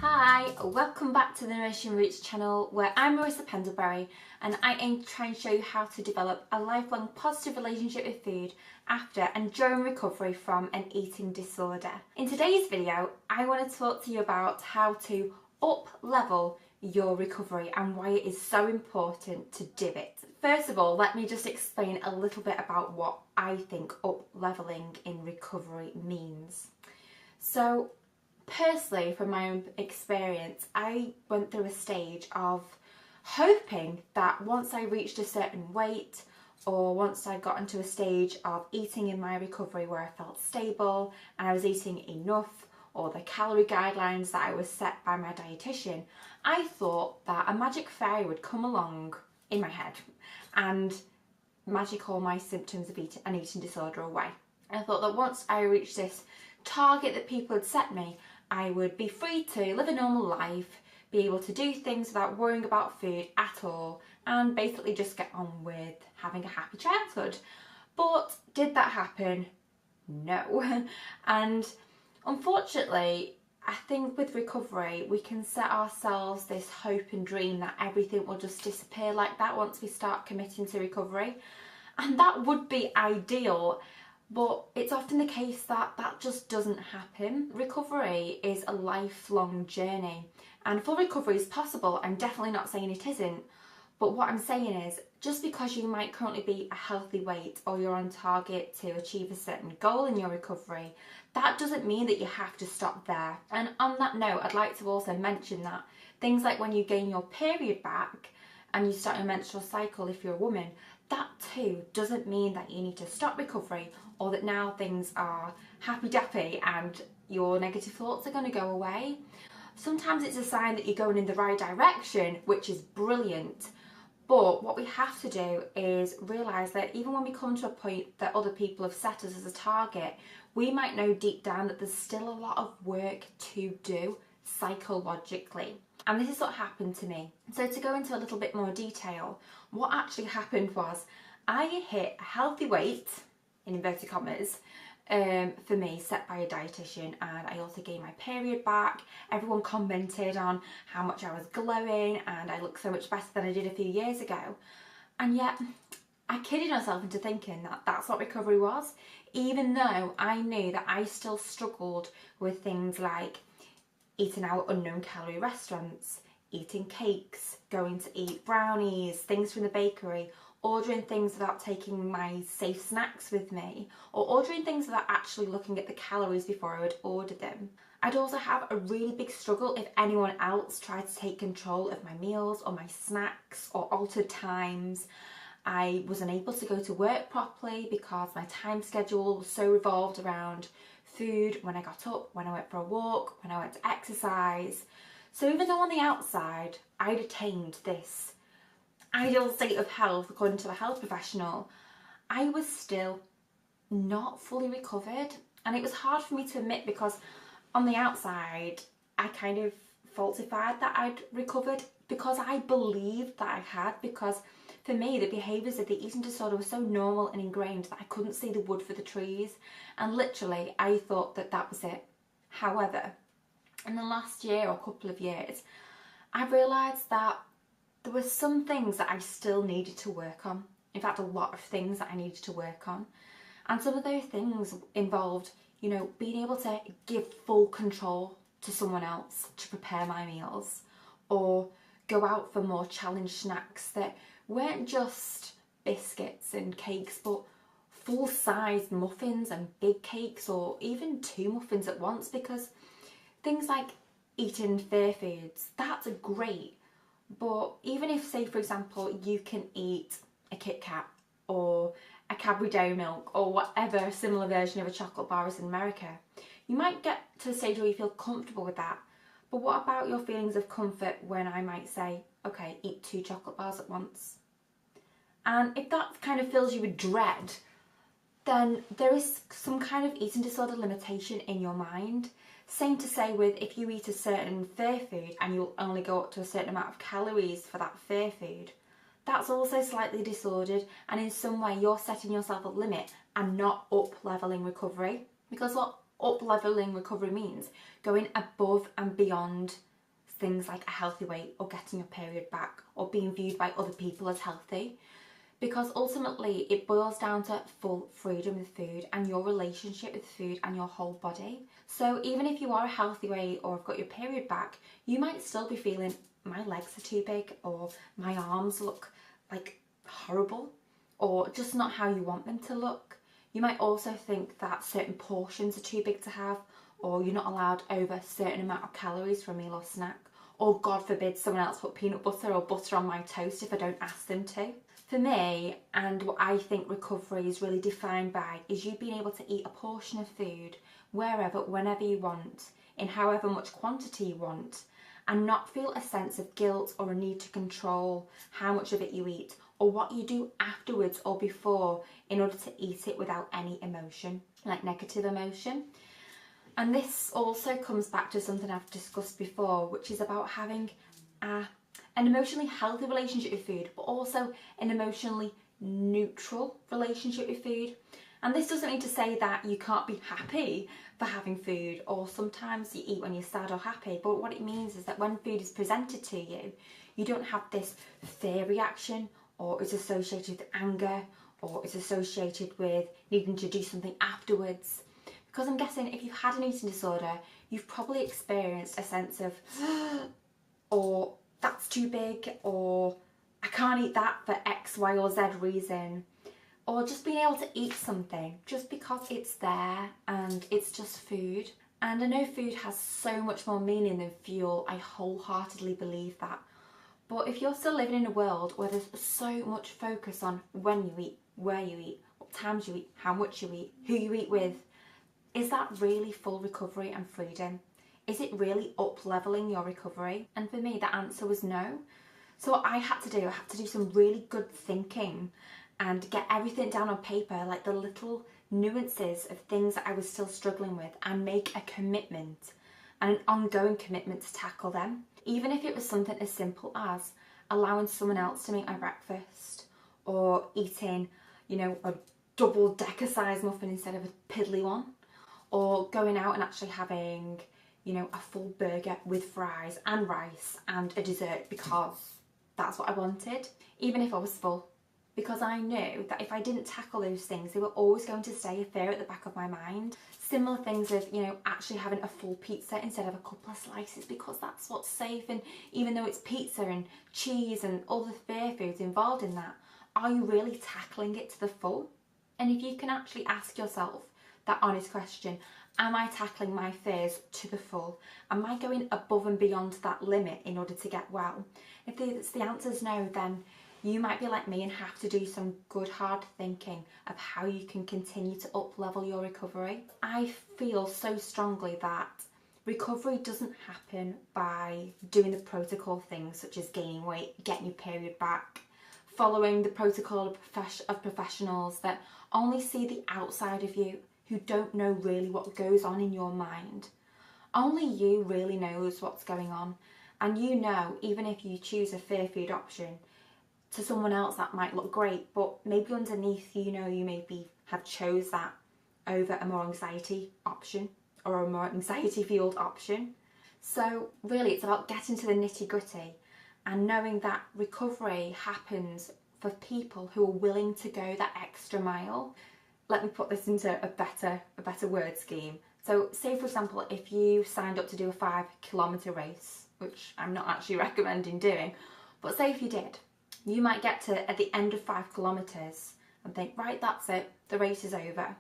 Hi, welcome back to the Nourishing Roots channel where I'm Marissa Pendlebury and I aim to try and show you how to develop a lifelong positive relationship with food after and during recovery from an eating disorder. In today's video, I want to talk to you about how to up-level your recovery and why it is so important to do it. First of all, let me just explain a little bit about what I think up-leveling in recovery means. So, personally, from my own experience, I went through a stage of hoping that once I reached a certain weight or once I got into a stage of eating in my recovery where I felt stable and I was eating enough, or the calorie guidelines that I was set by my dietitian, I thought that a magic fairy would come along in my head and magic all my symptoms of an eating disorder away. I thought that once I reached this target that people had set me, I would be free to live a normal life, be able to do things without worrying about food at all, and basically just get on with having a happy childhood. But did that happen? No. And unfortunately, I think with recovery, we can set ourselves this hope and dream that everything will just disappear like that once we start committing to recovery. And that would be ideal. But it's often the case that that just doesn't happen. Recovery is a lifelong journey, and full recovery is possible. I'm definitely not saying it isn't, but what I'm saying is just because you might currently be a healthy weight or you're on target to achieve a certain goal in your recovery, that doesn't mean that you have to stop there. And on that note, I'd like to also mention that things like when you gain your period back and you start your menstrual cycle if you're a woman, that too doesn't mean that you need to stop recovery or that now things are happy-dappy and your negative thoughts are going to go away. Sometimes it's a sign that you're going in the right direction, which is brilliant. But what we have to do is realise that even when we come to a point that other people have set us as a target, we might know deep down that there's still a lot of work to do psychologically. And this is what happened to me. So to go into a little bit more detail, what actually happened was I hit a healthy weight, in inverted commas, for me, set by a dietitian, and I also gained my period back. Everyone commented on how much I was glowing and I looked so much better than I did a few years ago. And yet, I kidded myself into thinking that that's what recovery was, even though I knew that I still struggled with things like eating out at unknown calorie restaurants, eating cakes, going to eat brownies, things from the bakery, ordering things without taking my safe snacks with me, or ordering things without actually looking at the calories before I would order them. I'd also have a really big struggle if anyone else tried to take control of my meals or my snacks or altered times. I was unable to go to work properly because my time schedule was so revolved around food, when I got up, when I went for a walk, when I went to exercise. So even though on the outside I'd attained this ideal state of health according to a health professional, I was still not fully recovered. And it was hard for me to admit because on the outside I kind of falsified that I'd recovered because I believed that I had, because for me the behaviours of the eating disorder were so normal and ingrained that I couldn't see the wood for the trees, and literally I thought that that was it. However, in the last year or couple of years, I've realised that there were some things that I still needed to work on. In fact, a lot of things that I needed to work on. And some of those things involved, being able to give full control to someone else to prepare my meals, or go out for more challenged snacks that weren't just biscuits and cakes, but full-size muffins and big cakes, or even 2 muffins at once, because things like eating fair foods, that's great. But even if, say for example, you can eat a Kit Kat or a Cadbury Dairy Milk or whatever similar version of a chocolate bar is in America, you might get to a stage where you feel comfortable with that. But what about your feelings of comfort when I might say, okay, eat 2 chocolate bars at once? And if that kind of fills you with dread, then there is some kind of eating disorder limitation in your mind. Same to say with if you eat a certain fair food and you'll only go up to a certain amount of calories for that fair food, that's also slightly disordered, and in some way you're setting yourself a limit and not up-leveling recovery. Because what up-leveling recovery means, going above and beyond things like a healthy weight or getting your period back or being viewed by other people as healthy. Because ultimately it boils down to full freedom with food and your relationship with food and your whole body. So even if you are a healthy weight or have got your period back, you might still be feeling, my legs are too big, or my arms look like horrible, or just not how you want them to look. You might also think that certain portions are too big to have, or you're not allowed over a certain amount of calories for a meal or snack, or God forbid someone else put peanut butter or butter on my toast if I don't ask them to. For me, and what I think recovery is really defined by, is you being able to eat a portion of food wherever, whenever you want, in however much quantity you want, and not feel a sense of guilt or a need to control how much of it you eat or what you do afterwards or before in order to eat it without any emotion, like negative emotion. And this also comes back to something I've discussed before, which is about having an emotionally healthy relationship with food, but also an emotionally neutral relationship with food. And this doesn't mean to say that you can't be happy for having food, or sometimes you eat when you're sad or happy, but what it means is that when food is presented to you, you don't have this fear reaction, or it's associated with anger, or it's associated with needing to do something afterwards. Because I'm guessing if you've had an eating disorder, you've probably experienced a sense of, or that's too big, or I can't eat that for X, Y or Z reason. Or just being able to eat something just because it's there and it's just food. And I know food has so much more meaning than fuel. I wholeheartedly believe that. But if you're still living in a world where there's so much focus on when you eat, where you eat, what times you eat, how much you eat, who you eat with, is that really full recovery and freedom? Is it really up-leveling your recovery? And for me, the answer was no. So what I had to do some really good thinking and get everything down on paper, like the little nuances of things that I was still struggling with, and make a commitment and an ongoing commitment to tackle them. Even if it was something as simple as allowing someone else to make my breakfast, or eating, a double-decker size muffin instead of a piddly one, or going out and actually having, a full burger with fries and rice and a dessert because that's what I wanted, even if I was full. Because I knew that if I didn't tackle those things, they were always going to stay a fear at the back of my mind. Similar things of, actually having a full pizza instead of a couple of slices because that's what's safe. And even though it's pizza and cheese and all the fear foods involved in that, are you really tackling it to the full? And if you can actually ask yourself that honest question, am I tackling my fears to the full? Am I going above and beyond that limit in order to get well? If the answer is no, then you might be like me and have to do some good hard thinking of how you can continue to up-level your recovery. I feel so strongly that recovery doesn't happen by doing the protocol things such as gaining weight, getting your period back, following the protocol of professionals that only see the outside of you, who don't know really what goes on in your mind. Only you really knows what's going on, and even if you choose a fair food option, to someone else that might look great, but maybe underneath you maybe have chose that over a more anxiety option or a more anxiety fueled option. So really it's about getting to the nitty gritty and knowing that recovery happens for people who are willing to go that extra mile. Let me put this into a better word scheme. So say for example, if you signed up to do a 5-kilometre race, which I'm not actually recommending doing, but say if you did, you might get to at the end of 5 kilometres and think, right, that's it, the race is over.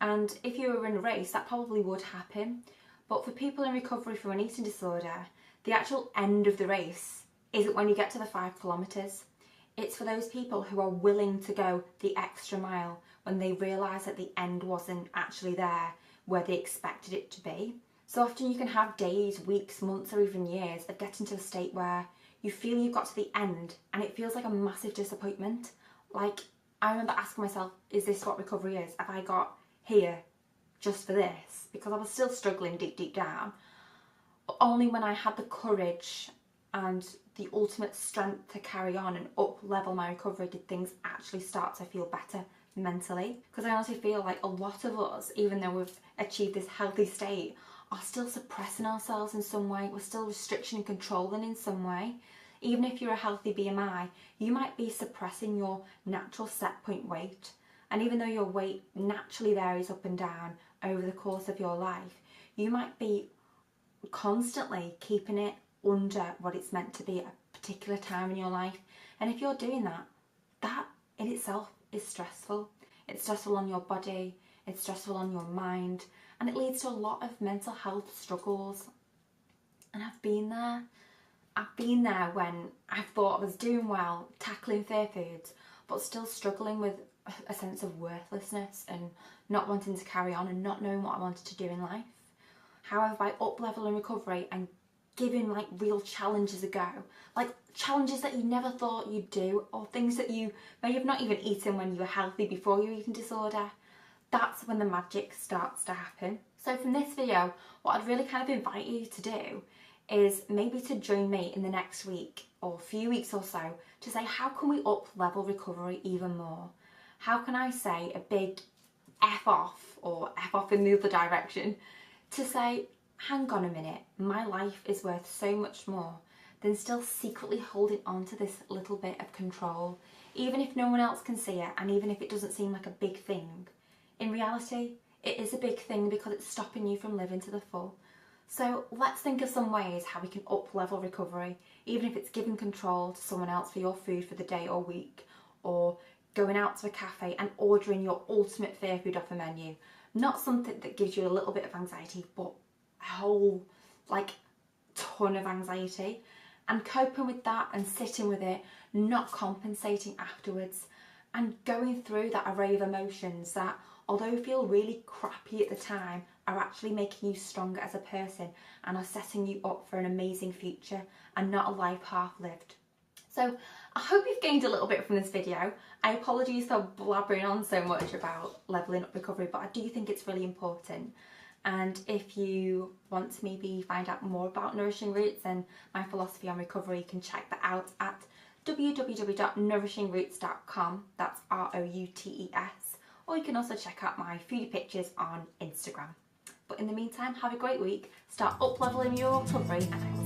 And if you were in a race, that probably would happen. But for people in recovery from an eating disorder, the actual end of the race isn't when you get to the 5 kilometres. It's for those people who are willing to go the extra mile when they realise that the end wasn't actually there where they expected it to be. So often you can have days, weeks, months or even years of getting to a state where you feel you've got to the end and it feels like a massive disappointment. Like, I remember asking myself, is this what recovery is? Have I got here just for this? Because I was still struggling deep down. But only when I had the courage and the ultimate strength to carry on and up-level my recovery did things actually start to feel better mentally. Because I honestly feel like a lot of us, even though we've achieved this healthy state, are still suppressing ourselves in some way. We're still restriction and controlling in some way. Even if you're a healthy BMI, you might be suppressing your natural set point weight. And even though your weight naturally varies up and down over the course of your life, you might be constantly keeping it under what it's meant to be at a particular time in your life. And if you're doing that, that in itself is stressful. It's stressful on your body, it's stressful on your mind, and it leads to a lot of mental health struggles. And I've been there. I've been there when I thought I was doing well, tackling fair foods, but still struggling with a sense of worthlessness and not wanting to carry on and not knowing what I wanted to do in life. However, by up-leveling recovery and giving like real challenges a go, like challenges that you never thought you'd do, or things that you may have not even eaten when you were healthy before your eating disorder, that's when the magic starts to happen. So from this video, what I'd really kind of invite you to do is maybe to join me in the next week or few weeks or so to say, how can we up-level recovery even more? How can I say a big F off, or F off in the other direction, to say, hang on a minute, my life is worth so much more than still secretly holding on to this little bit of control, even if no one else can see it and even if it doesn't seem like a big thing. In reality, it is a big thing because it's stopping you from living to the full. So let's think of some ways how we can up-level recovery, even if it's giving control to someone else for your food for the day or week, or going out to a cafe and ordering your ultimate fair food off a menu. Not something that gives you a little bit of anxiety, but a whole ton of anxiety, and coping with that and sitting with it, not compensating afterwards, and going through that array of emotions that, although feel really crappy at the time, are actually making you stronger as a person and are setting you up for an amazing future and not a life half lived. So I hope you've gained a little bit from this video. I apologise for blabbering on so much about levelling up recovery, but I do think it's really important. And if you want to maybe find out more about Nourishing Roots and my philosophy on recovery, you can check that out at www.nourishingroots.com. That's ROUTES. Or you can also check out my foodie pictures on Instagram. But in the meantime, have a great week, start up-leveling your recovery, and I